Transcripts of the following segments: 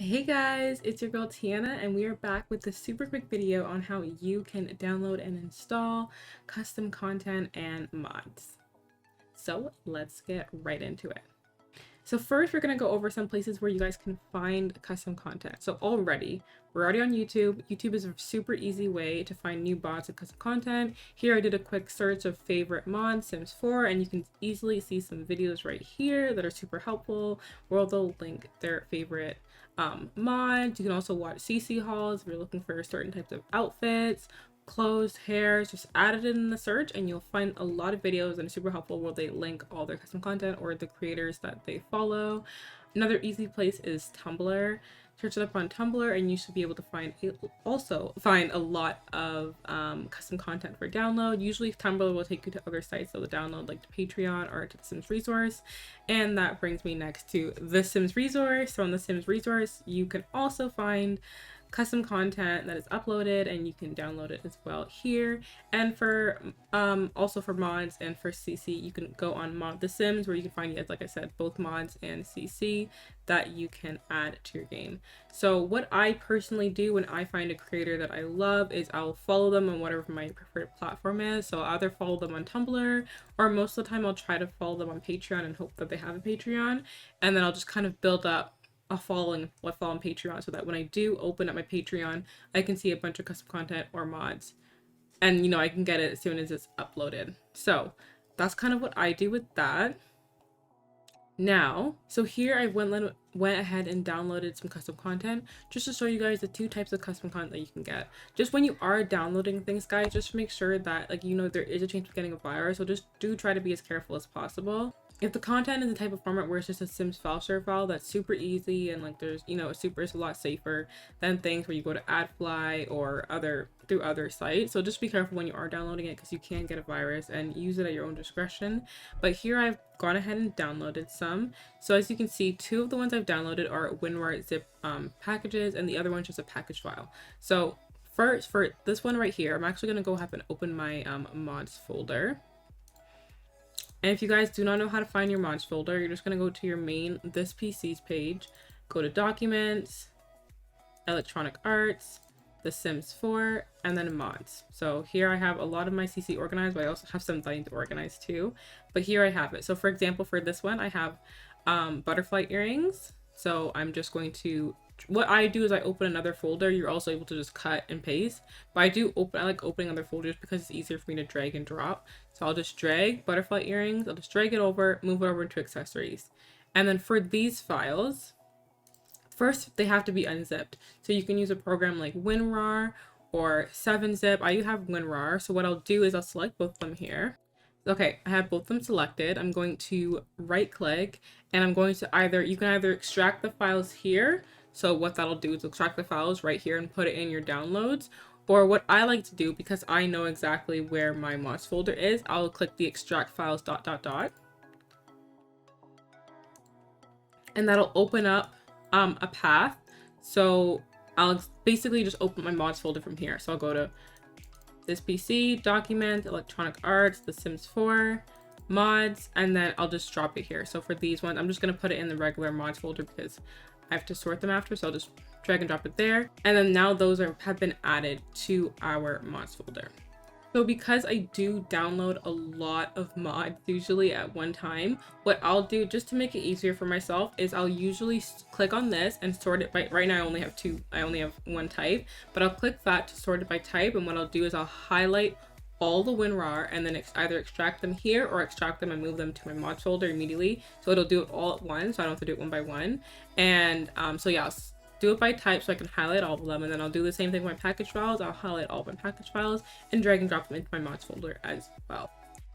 Hey guys, it's your girl Tiana, and we are back with a super quick video on how you can download and install custom content and mods. So let's get right into it. So first, we're going to go over some places where you guys can find custom content. So we're already on YouTube. YouTube is a super easy way to find new mods and custom content. Here I did a quick search of favorite mods, Sims 4, and you can easily see some videos right here that are super helpful, where they'll link their favorite mods. You can also watch CC hauls if you're looking for certain types of outfits, clothes, hairs. Just add it in the search and you'll find a lot of videos, and it's super helpful where they link all their custom content or the creators that they follow. Another easy place is Tumblr. Search it up on Tumblr and you should be able to find a lot of custom content for download. Usually Tumblr will take you to other sites that will download, like to Patreon or to the Sims resource. And that brings me next to the Sims resource. So on the Sims resource you can also find custom content that is uploaded, and you can download it as well here. And for also for mods and for CC, you can go on Mod The Sims, where you can find, like I said, both mods and CC that you can add to your game. So what I personally do when I find a creator that I love is I'll follow them on whatever my preferred platform is. So I'll either follow them on Tumblr, or most of the time I'll try to follow them on Patreon and hope that they have a Patreon, and then I'll just kind of build up a following on Patreon, so that when I do open up my Patreon, I can see a bunch of custom content or mods, and I can get it as soon as it's uploaded. So that's kind of what I do with that. Now, so here I went ahead and downloaded some custom content just to show you guys the two types of custom content that you can get. Just when you are downloading things, guys, just make sure that there is a chance of getting a virus, so just do try to be as careful as possible. If the content is the type of format where it's just a Sims file share file, that's super easy, and there's it's a lot safer than things where you go to AdFly or through other sites. So just be careful when you are downloading it, because you can get a virus, and use it at your own discretion. But here I've gone ahead and downloaded some. So as you can see, two of the ones I've downloaded are WinRAR zip packages, and the other one's just a package file. So first, for this one right here, I'm actually going to go ahead and open my mods folder. And if you guys do not know how to find your mods folder, you're just going to go to your main This PC's page, go to Documents, Electronic Arts, The Sims 4, and then Mods. So here I have a lot of my CC organized, but I also have some that I need to organize too. But here I have it. So for example, for this one, I have butterfly earrings. So I'm just going to, what I do is I open another folder. You're also able to just cut and paste, but I like opening other folders because it's easier for me to drag and drop. So I'll just drag butterfly earrings, I'll just drag it over, move it over into accessories. And then for these files, first they have to be unzipped. So you can use a program like WinRAR or 7-zip. I have WinRAR, so what I'll do is I'll select both of them here. Okay, I have both of them selected. I'm going to right click, and I'm going to you can either extract the files here. So what that'll do is extract the files right here and put it in your downloads. Or what I like to do, because I know exactly where my mods folder is, I'll click the extract files ... And that'll open up a path. So I'll basically just open my mods folder from here. So I'll go to This PC, Document, Electronic Arts, The Sims 4, Mods, and then I'll just drop it here. So for these ones, I'm just going to put it in the regular mods folder because I have to sort them after. So I'll just drag and drop it there. And then now those have been added to our mods folder. So because I do download a lot of mods usually at one time, what I'll do just to make it easier for myself is I'll usually click on this and sort it by, right now I only have one type, but I'll click that to sort it by type. And what I'll do is I'll highlight all the WinRAR and then either extract them here or extract them and move them to my mods folder immediately. So it'll do it all at once, so I don't have to do it one by one. And so yeah, I'll do it by type so I can highlight all of them, and then I'll do the same thing with my package files. I'll highlight all of my package files and drag and drop them into my mods folder as well.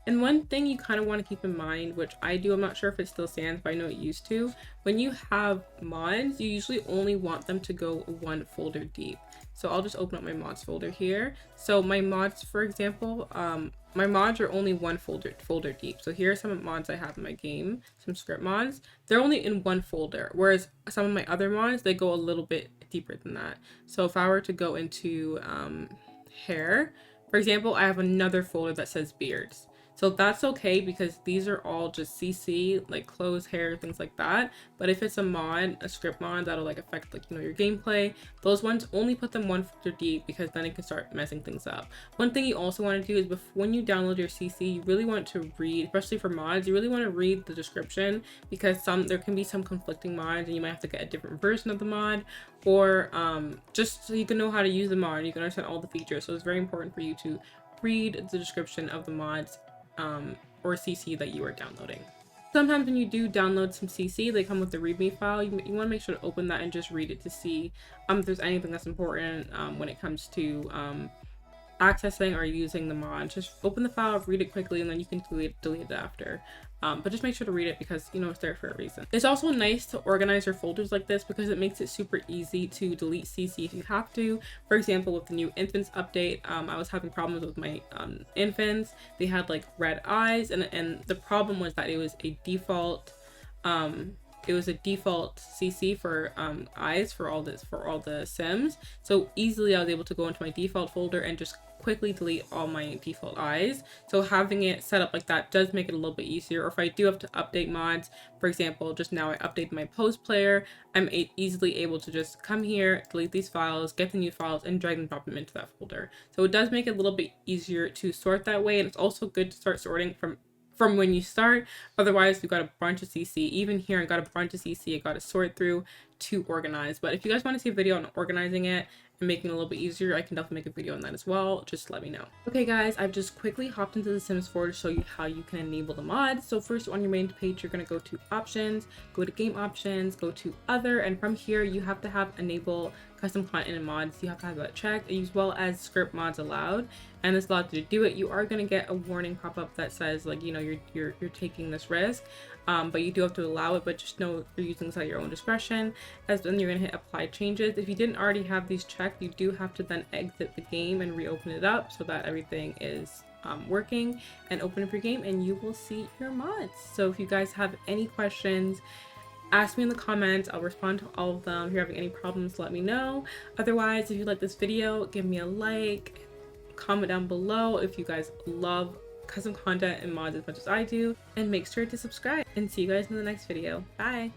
And one thing you kind of want to keep in mind, which I do, I'm not sure if it still stands, but I know it used to, when you have mods, you usually only want them to go one folder deep. So I'll just open up my mods folder here. So my mods, for example, my mods are only one folder deep. So here are some mods I have in my game, some script mods. They're only in one folder, whereas some of my other mods, they go a little bit deeper than that. So if I were to go into hair, for example, I have another folder that says beards. So that's okay because these are all just CC, like clothes, hair, things like that. But if it's a mod, a script mod that'll like affect like, you know, your gameplay, those ones only put them one filter deep because then it can start messing things up. One thing you also want to do is when you download your CC, you really want to read, especially for mods, you really want to read the description because there can be some conflicting mods and you might have to get a different version of the mod, or just so you can know how to use the mod, you can understand all the features. So it's very important for you to read the description of the mods or CC that you are downloading. Sometimes when you do download some CC, they come with the README file. You want to make sure to open that and just read it to see if there's anything that's important when it comes to accessing or using the mod. Just open the file, read it quickly, and then you can delete it after. But just make sure to read it because, you know, it's there for a reason. It's also nice to organize your folders like this because it makes it super easy to delete CC if you have to. For example, with the new infants update, I was having problems with my infants. They had like red eyes, and the problem was that it was a default CC for eyes for all the Sims. So easily I was able to go into my default folder and just quickly delete all my default eyes. So having it set up like that does make it a little bit easier. Or if I do have to update mods, for example, just now I updated my post player, I'm easily able to just come here, delete these files, get the new files, and drag and drop them into that folder. So it does make it a little bit easier to sort that way, and it's also good to start sorting from when you start. Otherwise, you've got a bunch of CC. Even here, I got a bunch of CC I got to sort through to organize. But if you guys want to see a video on organizing it and making it a little bit easier, I can definitely make a video on that as well. Just let me know. Okay guys, I've just quickly hopped into the Sims 4 to show you how you can enable the mods. So first on your main page, you're going to go to options, go to game options, go to other, and from here you have to have enable custom content and mods. You have to have that checked, as well as script mods allowed, and this allows you to do it. You are going to get a warning pop up that says, like, you know, you're taking this risk, but you do have to allow it. But just know you're using this at your own discretion. As then you're going to hit apply changes. If you didn't already have these checked, you do have to then exit the game and reopen it up so that everything is working, and open up your game and you will see your mods. So if you guys have any questions, ask me in the comments. I'll respond to all of them. If you're having any problems, let me know. Otherwise, if you like this video, give me a like, comment down below if you guys love custom content and mods as much as I do, and make sure to subscribe, and see you guys in the next video. Bye.